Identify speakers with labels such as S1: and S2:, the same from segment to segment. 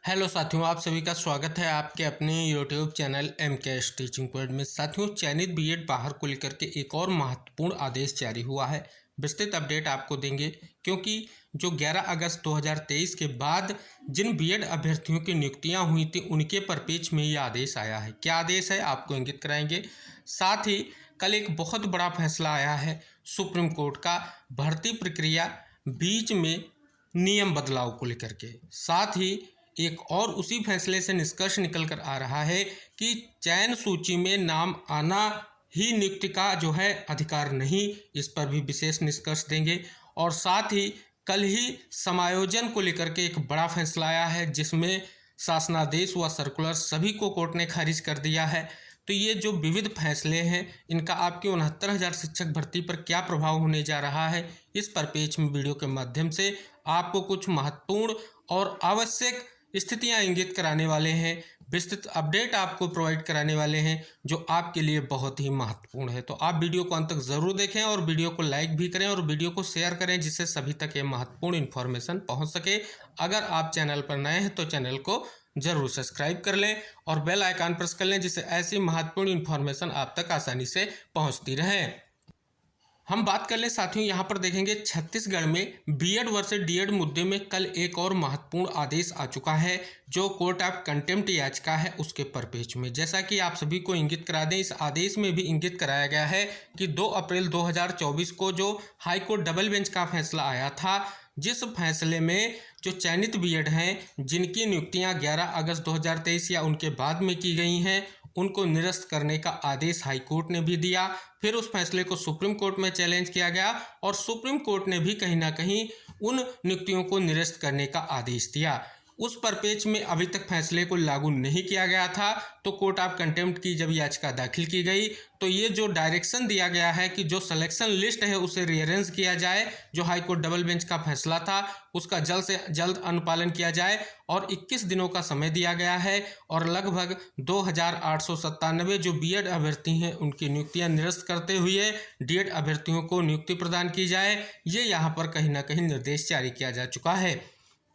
S1: Hello साथियों, आप सभी का स्वागत है आपके अपने YouTube channel MKS teaching point में। साथियों, चयनित बीएड बाहर को लेकर के एक और महत्वपूर्ण आदेश जारी हुआ है। विस्तृत अपडेट आपको देंगे क्योंकि जो 11 अगस्त 2023 के बाद जिन बीएड अभ्यर्थियों की नियुक्तियां हुई थी उनके परिपेक्ष में ये आदेश आया है। क्या आदेश है आपको इंगित कराएंगे। साथ ही कल एक बहुत बड़ा फैसला आया है सुप्रीम कोर्ट का भर्ती प्रक्रिया बीच में नियम बदलाव को लेकर के। साथ ही एक और उसी फैसले से निष्कर्ष निकल कर आ रहा है कि चयन सूची में नाम आना ही नियुक्ति का जो है अधिकार नहीं, इस पर भी विशेष निष्कर्ष देंगे। और साथ ही कल ही समायोजन को लेकर के एक बड़ा फैसला आया है जिसमें शासनादेश व सर्कुलर सभी को कोर्ट ने खारिज कर दिया है। तो ये जो विविध फैसले हैं इनका आपके 69,000 शिक्षक भर्ती पर क्या प्रभाव होने जा रहा है, इस परिपेक्ष में वीडियो के माध्यम से आपको कुछ महत्वपूर्ण और आवश्यक स्थितियां इंगित कराने वाले हैं, विस्तृत अपडेट आपको प्रोवाइड कराने वाले हैं जो आपके लिए बहुत ही महत्वपूर्ण है। तो आप वीडियो को अंत तक ज़रूर देखें और वीडियो को लाइक भी करें और वीडियो को शेयर करें जिससे सभी तक ये महत्वपूर्ण इन्फॉर्मेशन पहुंच सके। अगर आप चैनल पर नए हैं तो चैनल को जरूर सब्सक्राइब कर लें और बेल आइकन प्रेस कर लें जिससे ऐसी महत्वपूर्ण इन्फॉर्मेशन आप तक आसानी से पहुँचती रहे। हम बात कर ले साथियों, यहाँ पर देखेंगे छत्तीसगढ़ में बीएड वर्सेस डीएड मुद्दे में कल एक और महत्वपूर्ण आदेश आ चुका है जो कोर्ट ऑफ कंटेम्प्ट याचिका है उसके परिपेक्ष में। जैसा कि आप सभी को इंगित करा दें, इस आदेश में भी इंगित कराया गया है कि 2 अप्रैल 2024 को जो हाईकोर्ट डबल बेंच का फैसला आया था, जिस फैसले में जो चयनित बीएड हैं जिनकी नियुक्तियां 11 अगस्त 2023 या उनके बाद में की गई हैं उनको निरस्त करने का आदेश हाईकोर्ट ने भी दिया। फिर उस फैसले को सुप्रीम कोर्ट में चैलेंज किया गया और सुप्रीम कोर्ट ने भी कहीं ना कहीं उन नियुक्तियों को निरस्त करने का आदेश दिया। उस परिपेक्ष में अभी तक फैसले को लागू नहीं किया गया था, तो कोर्ट ऑफ कंटेम्प्ट की जब याचिका दाखिल की गई तो ये जो डायरेक्शन दिया गया है कि जो सिलेक्शन लिस्ट है उसे रीअरेंज किया जाए, जो हाईकोर्ट डबल बेंच का फैसला था उसका जल्द से जल्द अनुपालन किया जाए और 21 दिनों का समय दिया गया है और लगभग 2,897 जो बीएड अभ्यर्थी हैं उनकी नियुक्तियां निरस्त करते हुए डीएड अभ्यर्थियों को नियुक्ति प्रदान की जाए, ये यहाँ पर कहीं ना कहीं निर्देश जारी किया जा चुका है।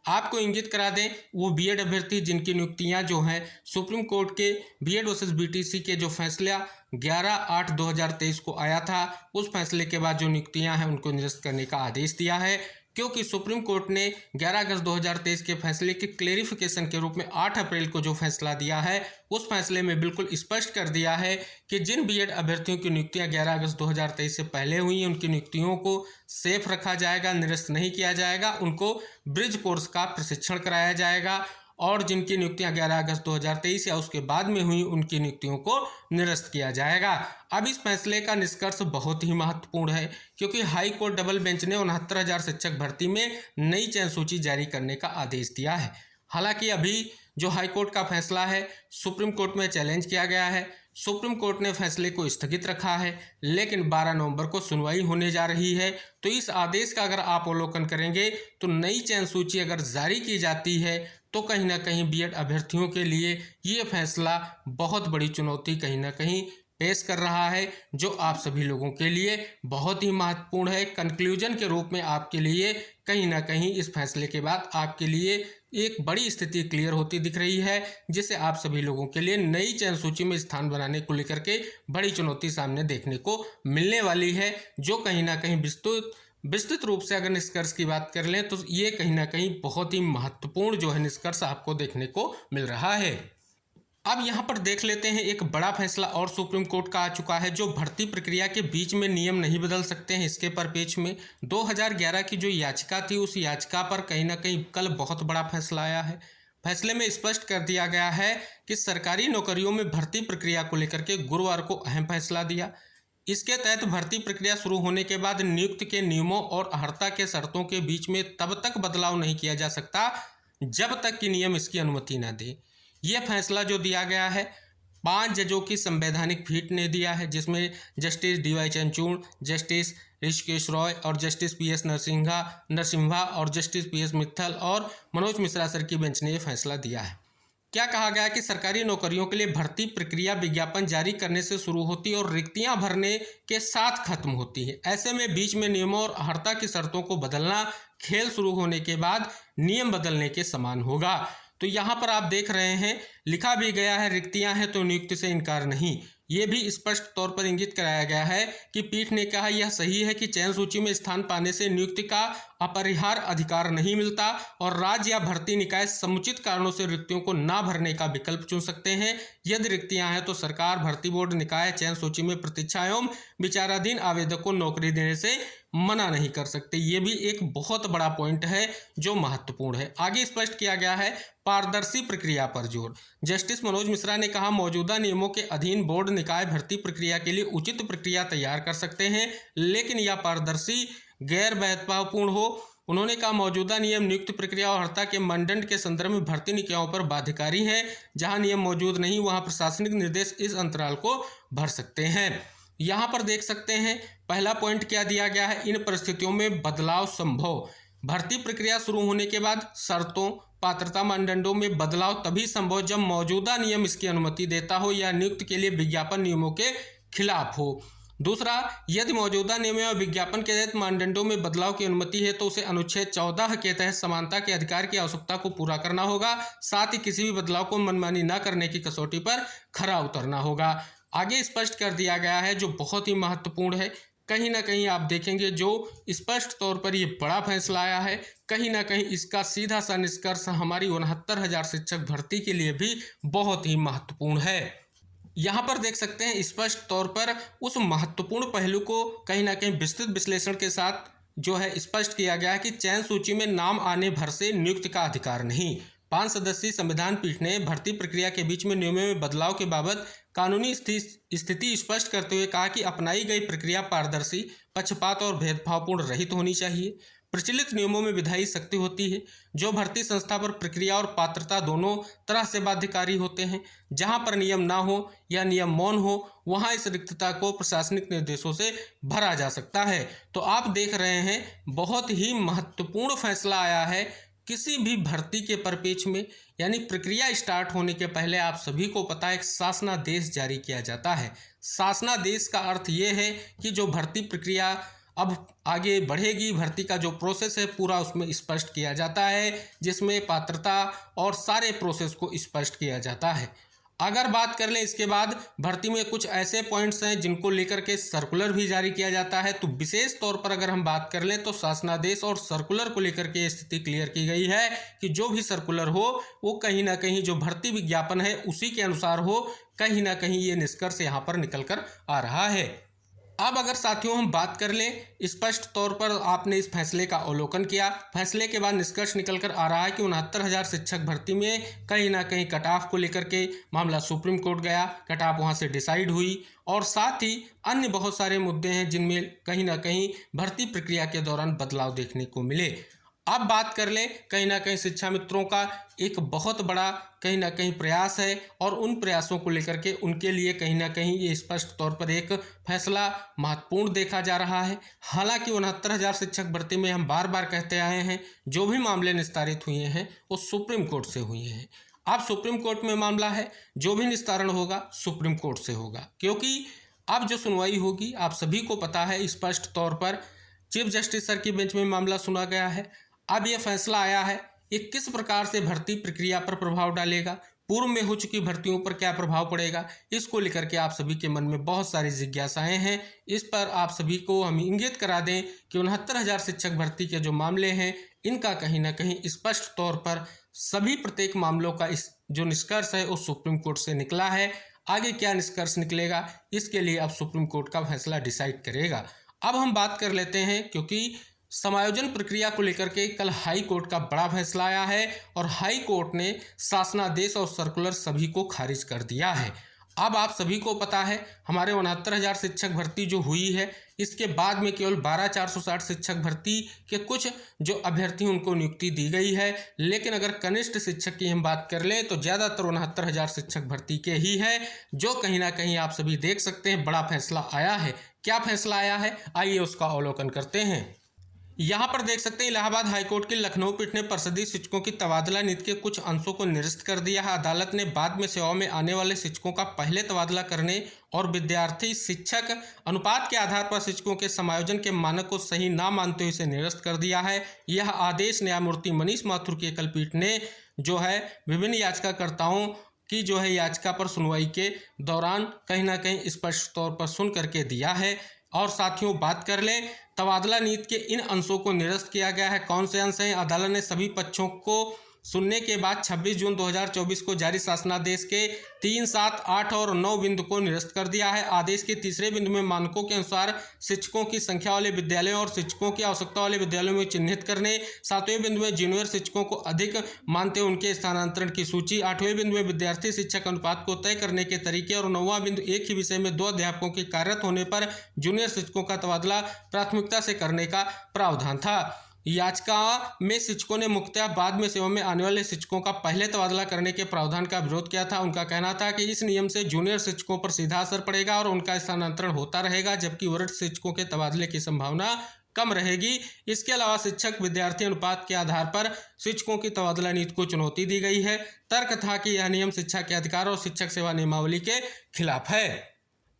S1: आपको इंगित करा दें, वो बीएड अभ्यर्थी जिनकी नियुक्तियां जो हैं सुप्रीम कोर्ट के बीएड वर्सेस बीटीसी के जो फैसला 11/8/2023 को आया था, उस फैसले के बाद जो नियुक्तियां हैं उनको निरस्त करने का आदेश दिया है क्योंकि सुप्रीम कोर्ट ने 11 अगस्त 2023 के फैसले के क्लेरिफिकेशन के रूप में 8 अप्रैल को जो फैसला दिया है उस फैसले में बिल्कुल स्पष्ट कर दिया है कि जिन बीएड अभ्यर्थियों की नियुक्तियां 11 अगस्त 2023 से पहले हुई हैं उनकी नियुक्तियों को सेफ रखा जाएगा, निरस्त नहीं किया जाएगा, उनको ब्रिज कोर्स का प्रशिक्षण कराया जाएगा और जिनकी नियुक्तियां 11 अगस्त 2023 या उसके बाद में हुई उनकी नियुक्तियों को निरस्त किया जाएगा। अब इस फैसले का निष्कर्ष बहुत ही महत्वपूर्ण है क्योंकि हाई कोर्ट डबल बेंच ने 69,000 शिक्षक भर्ती में नई चयन सूची जारी करने का आदेश दिया है। हालांकि अभी जो हाई कोर्ट का फैसला है सुप्रीम कोर्ट में चैलेंज किया गया है, सुप्रीम कोर्ट ने फैसले को स्थगित रखा है, लेकिन 12 नवंबर को सुनवाई होने जा रही है। तो इस आदेश का अगर आप अवलोकन करेंगे तो नई चयन सूची अगर जारी की जाती है तो कहीं ना कहीं बीएड अभ्यर्थियों के लिए ये फैसला बहुत बड़ी चुनौती कहीं ना कहीं पेश कर रहा है जो आप सभी लोगों के लिए बहुत ही महत्वपूर्ण है। कंक्लूजन के रूप में आपके लिए कहीं ना कहीं इस फैसले के बाद आपके लिए एक बड़ी स्थिति क्लियर होती दिख रही है जिससे आप सभी लोगों के लिए नई चयन सूची में स्थान बनाने को लेकर के बड़ी चुनौती सामने देखने को मिलने वाली है, जो कहीं ना कहीं विस्तृत रूप से अगर निष्कर्ष की बात कर लें तो ये कहीं ना कहीं बहुत ही महत्वपूर्ण जो है निष्कर्ष आपको देखने को मिल रहा है। अब यहाँ पर देख लेते हैं एक बड़ा फैसला और सुप्रीम कोर्ट का आ चुका है जो भर्ती प्रक्रिया के बीच में नियम नहीं बदल सकते हैं। इसके परिपेक्ष में 2011 की जो याचिका थी उस याचिका पर कहीं ना कहीं कल बहुत बड़ा फैसला आया है। फैसले में स्पष्ट कर दिया गया है कि सरकारी नौकरियों में भर्ती प्रक्रिया को लेकर के गुरुवार को अहम फैसला दिया। इसके तहत भर्ती प्रक्रिया शुरू होने के बाद नियुक्ति के नियमों और अर्हता के शर्तों के बीच में तब तक बदलाव नहीं किया जा सकता जब तक कि नियम इसकी अनुमति न दे। यह फैसला जो दिया गया है 5 जजों की संवैधानिक पीठ ने दिया है जिसमें justice DY Chandrachud, justice Rishikesh Roy और जस्टिस PS नरसिम्हा और जस्टिस PS मित्तल और मनोज मिश्रा सर की बेंच ने यह फैसला दिया है। क्या कहा गया कि सरकारी नौकरियों के लिए भर्ती प्रक्रिया विज्ञापन जारी करने से शुरू होती है और रिक्तियां भरने के साथ खत्म होती है। ऐसे में बीच में नियमों और अर्हता की शर्तों को बदलना खेल शुरू होने के बाद नियम बदलने के समान होगा। तो यहाँ पर आप देख रहे हैं लिखा भी गया है रिक्तियां हैं तो नियुक्ति से इनकार नहीं। ये भी स्पष्ट तौर पर इंगित कराया गया है कि पीठ ने कहा यह सही है कि चयन सूची में स्थान पाने से नियुक्ति का अपरिहार्य अधिकार नहीं मिलता और राज्य या भर्ती निकाय समुचित कारणों से रिक्तियों को ना भरने का विकल्प चुन सकते हैं। यदि रिक्तियां हैं तो सरकार, भर्ती बोर्ड, निकाय चयन सूची में प्रतीक्षा एवं विचाराधीन आवेदक को नौकरी देने से मना नहीं कर सकते। ये भी एक बहुत बड़ा पॉइंट है जो महत्वपूर्ण है। आगे स्पष्ट किया गया है पारदर्शी प्रक्रिया पर जोर। जस्टिस मनोज मिश्रा ने कहा मौजूदा नियमों के अधीन बोर्ड निकाय भर्ती प्रक्रिया के लिए उचित प्रक्रिया तैयार कर सकते हैं, लेकिन यह पारदर्शी, गैर भेदभावपूर्ण हो। उन्होंने कहा मौजूदा नियम नियुक्ति प्रक्रिया और हर्ता के मानदंड के संदर्भ में भर्ती निकायों पर बाध्यकारी हैं। जहां नियम मौजूद नहीं वहां प्रशासनिक निर्देश इस अंतराल को भर सकते हैं। यहाँ पर देख सकते हैं पहला पॉइंट क्या दिया गया है, इन परिस्थितियों में बदलाव संभव। भर्ती प्रक्रिया शुरू होने के बाद शर्तों, पात्रता मानदंडों में बदलाव तभी संभव जब मौजूदा नियम इसकी अनुमति देता हो या नियुक्ति के लिए विज्ञापन नियमों के खिलाफ हो। दूसरा, यदि मौजूदा नियमों या विज्ञापन के तहत मानदंडों में बदलाव की अनुमति है तो उसे अनुच्छेद 14 के तहत समानता के अधिकार की आवश्यकता को पूरा करना होगा। साथ ही किसी भी बदलाव को मनमानी न करने की कसौटी पर खरा उतरना होगा। आगे स्पष्ट कर दिया गया है जो बहुत ही महत्वपूर्ण है। कहीं ना कहीं आप देखेंगे जो स्पष्ट तौर पर ये बड़ा फैसला आया है, कहीं ना कहीं इसका सीधा सा निष्कर्ष हमारी 69,000 शिक्षक भर्ती के लिए भी बहुत ही महत्वपूर्ण है। यहाँ पर देख सकते हैं स्पष्ट तौर पर उस महत्वपूर्ण पहलू को कहीं ना कहीं विस्तृत विश्लेषण के साथ जो है स्पष्ट किया गया है कि चयन सूची में नाम आने भर से नियुक्ति का अधिकार नहीं। 5 सदस्यीय संविधान पीठ ने भर्ती प्रक्रिया के बीच में नियमों में बदलाव के बाबत कानूनी स्थिति स्पष्ट करते हुए कहा कि अपनाई गई प्रक्रिया पारदर्शी, पक्षपात और भेदभावपूर्ण रहित होनी चाहिए। प्रचलित नियमों में विधायी शक्ति होती है जो भर्ती संस्था पर प्रक्रिया और पात्रता दोनों तरह से बाध्यकारी होते हैं। जहां पर नियम ना हो या नियम मौन हो वहां इस रिक्तता को प्रशासनिक निर्देशों से भरा जा सकता है। तो आप देख रहे हैं बहुत ही महत्वपूर्ण फैसला आया है। किसी भी भर्ती के परिप्रेक्ष्य में यानी प्रक्रिया स्टार्ट होने के पहले आप सभी को पता है एक शासनादेश जारी किया जाता है। शासनादेश का अर्थ ये है कि जो भर्ती प्रक्रिया अब आगे बढ़ेगी, भर्ती का जो प्रोसेस है पूरा उसमें स्पष्ट किया जाता है, जिसमें पात्रता और सारे प्रोसेस को स्पष्ट किया जाता है। अगर बात कर लें इसके बाद भर्ती में कुछ ऐसे पॉइंट्स हैं जिनको लेकर के सर्कुलर भी जारी किया जाता है। तो विशेष तौर पर अगर हम बात कर लें तो शासनादेश और सर्कुलर को लेकर के स्थिति क्लियर की गई है कि जो भी सर्कुलर हो वो कहीं ना कहीं जो भर्ती विज्ञापन है उसी के अनुसार हो। कहीं ना कहीं ये निष्कर्ष यहाँ पर निकल कर आ रहा है। अब अगर साथियों हम बात कर लें स्पष्ट तौर पर आपने इस फैसले का अवलोकन किया, फैसले के बाद निष्कर्ष निकल कर आ रहा है कि 69,000 शिक्षक भर्ती में कहीं ना कहीं कट ऑफ को लेकर के मामला सुप्रीम कोर्ट गया, कट ऑफ वहाँ से डिसाइड हुई और साथ ही अन्य बहुत सारे मुद्दे हैं जिनमें कहीं ना कहीं भर्ती प्रक्रिया के दौरान बदलाव देखने को मिले। अब बात कर लें कहीं ना कहीं शिक्षा मित्रों का एक बहुत बड़ा कहीं ना कहीं प्रयास है और उन प्रयासों को लेकर के उनके लिए कहीं ना कहीं ये स्पष्ट तौर पर एक फैसला महत्वपूर्ण देखा जा रहा है। हालांकि 69,000 शिक्षक भर्ती में हम बार बार कहते आए हैं जो भी मामले निस्तारित हुए हैं वो सुप्रीम कोर्ट से हुए हैं। अब सुप्रीम कोर्ट में मामला है, जो भी निस्तारण होगा सुप्रीम कोर्ट से होगा, क्योंकि अब जो सुनवाई होगी आप सभी को पता है स्पष्ट तौर पर चीफ जस्टिस सर की बेंच में मामला सुना गया है। अब यह फैसला आया है ये किस प्रकार से भर्ती प्रक्रिया पर प्रभाव डालेगा, पूर्व में हो चुकी भर्तियों पर क्या प्रभाव पड़ेगा, इसको लेकर के आप सभी के मन में बहुत सारी जिज्ञासाएं हैं। इस पर आप सभी को हम इंगित करा दें कि 69,000 शिक्षक भर्ती के जो मामले हैं इनका कहीं ना कहीं स्पष्ट तौर पर सभी प्रत्येक मामलों का इस जो निष्कर्ष है वो सुप्रीम कोर्ट से निकला है। आगे क्या निष्कर्ष निकलेगा इसके लिए अब सुप्रीम कोर्ट का फैसला डिसाइड करेगा। अब हम बात कर लेते हैं क्योंकि समायोजन प्रक्रिया को लेकर के कल हाई कोर्ट का बड़ा फैसला आया है और हाई कोर्ट ने शासनादेश और सर्कुलर सभी को खारिज कर दिया है। अब आप सभी को पता है हमारे 69,000 शिक्षक भर्ती जो हुई है इसके बाद में केवल 12,460 शिक्षक भर्ती के कुछ जो अभ्यर्थी उनको नियुक्ति दी गई है। लेकिन अगर कनिष्ठ शिक्षक की हम बात कर लें तो ज़्यादातर 69,000 शिक्षक भर्ती के ही है, जो कहीं ना कहीं आप सभी देख सकते हैं बड़ा फैसला आया है। क्या फैसला आया है आइए उसका अवलोकन करते हैं। यहाँ पर देख सकते हैं इलाहाबाद हाईकोर्ट की लखनऊ पीठ ने परिषदीय शिक्षकों की तबादला नीति के कुछ अंशों को निरस्त कर दिया है। अदालत ने बाद में सेवा में आने वाले शिक्षकों का पहले तबादला करने और विद्यार्थी शिक्षक अनुपात के आधार पर शिक्षकों के समायोजन के मानक को सही ना मानते हुए इसे निरस्त कर दिया है। यह आदेश न्यायमूर्ति मनीष माथुर की एकल पीठ ने जो है विभिन्न याचिकाकर्ताओं की जो है याचिका पर सुनवाई के दौरान कहीं ना कहीं स्पष्ट तौर पर सुन करके दिया है। और साथियों बात कर लें तबादला नीति के इन अंशों को निरस्त किया गया है। कौन से अंश हैं? अदालत ने सभी पक्षों को सुनने के बाद 26 जून 2024 को जारी शासनादेश के 3, 7, 8 और 9 बिंदु को निरस्त कर दिया है। आदेश के तीसरे बिंदु में मानकों के अनुसार शिक्षकों की संख्या वाले विद्यालयों और शिक्षकों की आवश्यकता वाले विद्यालयों में चिन्हित करने, 7वें बिंदु में जूनियर शिक्षकों को अधिक मानते उनके स्थानांतरण की सूची, 8वें बिंदु में विद्यार्थी शिक्षक अनुपात को तय करने के तरीके और 9वां बिंदु एक ही विषय में 2 अध्यापकों के कार्यरत होने पर जूनियर शिक्षकों का तबादला प्राथमिकता से करने का प्रावधान था। याचिका में शिक्षकों ने मुख्यतः बाद में सेवा में आने वाले शिक्षकों का पहले तबादला करने के प्रावधान का विरोध किया था। उनका कहना था कि इस नियम से जूनियर शिक्षकों पर सीधा असर पड़ेगा और उनका स्थानांतरण होता रहेगा, जबकि वरिष्ठ शिक्षकों के तबादले की संभावना कम रहेगी। इसके अलावा शिक्षक विद्यार्थी अनुपात के आधार पर शिक्षकों की तबादला नीति को चुनौती दी गई है। तर्क था कि यह नियम शिक्षा के अधिकार और शिक्षक सेवा नियमावली के खिलाफ है।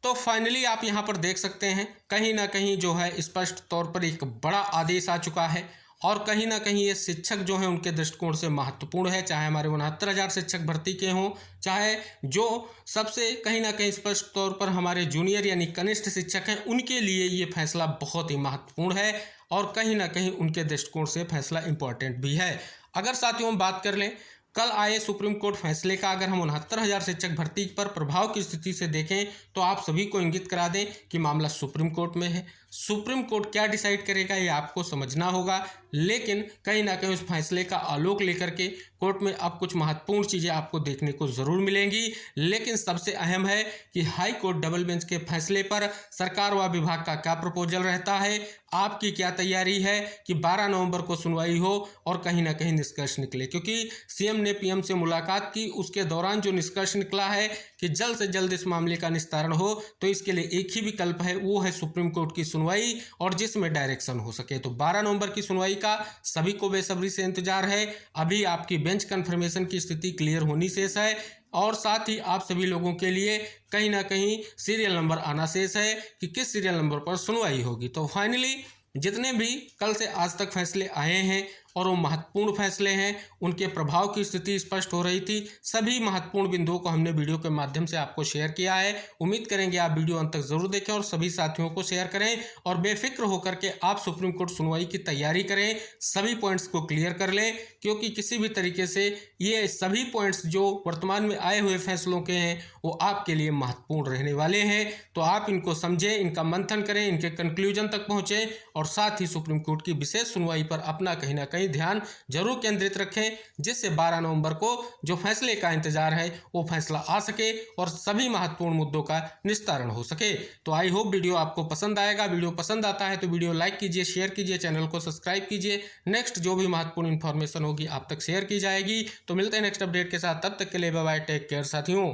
S1: तो फाइनली आप यहाँ पर देख सकते हैं कहीं ना कहीं जो है स्पष्ट तौर पर एक बड़ा आदेश आ चुका है और कहीं ना कहीं ये शिक्षक जो हैं उनके दृष्टिकोण से महत्वपूर्ण है। चाहे हमारे 69,000 शिक्षक भर्ती के हों, चाहे जो सबसे कहीं ना कहीं स्पष्ट तौर पर हमारे जूनियर यानी कनिष्ठ शिक्षक हैं, उनके लिए ये फैसला बहुत ही महत्वपूर्ण है और कहीं ना कहीं उनके दृष्टिकोण से फैसला इम्पोर्टेंट भी है। अगर साथियों हम बात कर लें कल आए सुप्रीम कोर्ट फैसले का, अगर हम 69,000 शिक्षक भर्ती पर प्रभाव की स्थिति से देखें तो आप सभी को इंगित करा दें कि मामला सुप्रीम कोर्ट में है। सुप्रीम कोर्ट क्या डिसाइड करेगा ये आपको समझना होगा, लेकिन कहीं ना कहीं उस फैसले का आलोक लेकर के कोर्ट में अब कुछ महत्वपूर्ण चीज़ें आपको देखने को ज़रूर मिलेंगी। लेकिन सबसे अहम है कि हाई कोर्ट डबल बेंच के फैसले पर सरकार व विभाग का क्या प्रपोजल रहता है, आपकी क्या तैयारी है कि 12 नवंबर को सुनवाई हो और कहीं ना कहीं निष्कर्ष निकले। क्योंकि सीएम ने पीएम से मुलाकात की, उसके दौरान जो निष्कर्ष निकला है कि जल्द से जल्द इस मामले का निस्तारण हो, तो इसके लिए एक ही विकल्प है, वो है सुप्रीम कोर्ट की सुनवाई और जिसमें डायरेक्शन हो सके। तो 12 नवंबर की सुनवाई का सभी को बेसब्री से इंतजार है। अभी आपकी बेंच कन्फर्मेशन की स्थिति क्लियर होनी शेष है और साथ ही आप सभी लोगों के लिए कहीं ना कहीं सीरियल नंबर आना शेष है कि किस सीरियल नंबर पर सुनवाई होगी। तो फाइनली जितने भी कल से आज तक फैसले आए हैं और वो महत्वपूर्ण फैसले हैं, उनके प्रभाव की स्थिति स्पष्ट हो रही थी। सभी महत्वपूर्ण बिंदुओं को हमने वीडियो के माध्यम से आपको शेयर किया है। उम्मीद करेंगे आप वीडियो अंत तक जरूर देखें और सभी साथियों को शेयर करें और बेफिक्र होकर के आप सुप्रीम कोर्ट सुनवाई की तैयारी करें, सभी पॉइंट्स को क्लियर कर लें, क्योंकि किसी भी तरीके से ये सभी पॉइंट्स जो वर्तमान में आए हुए फैसलों के हैं वो आपके लिए महत्वपूर्ण रहने वाले हैं। तो आप इनको समझें, इनका मंथन करें, इनके कंक्लूजन तक पहुँचें और साथ ही सुप्रीम कोर्ट की विशेष सुनवाई पर अपना कहीं ना कहीं ध्यान जरूर केंद्रित रखें, जिससे 12 नवंबर को जो फैसले का इंतजार है वो फैसला आ सके और सभी महत्वपूर्ण मुद्दों का निस्तारण हो सके। तो आई होप वीडियो आपको पसंद आएगा। वीडियो पसंद आता है तो वीडियो लाइक कीजिए, शेयर कीजिए, चैनल को सब्सक्राइब कीजिए। नेक्स्ट जो भी महत्वपूर्ण इंफॉर्मेशन होगी आप तक शेयर की जाएगी। तो मिलते हैं नेक्स्ट अपडेट के साथ, तब तक के लिए बाय बाय, टेक केयर साथियों।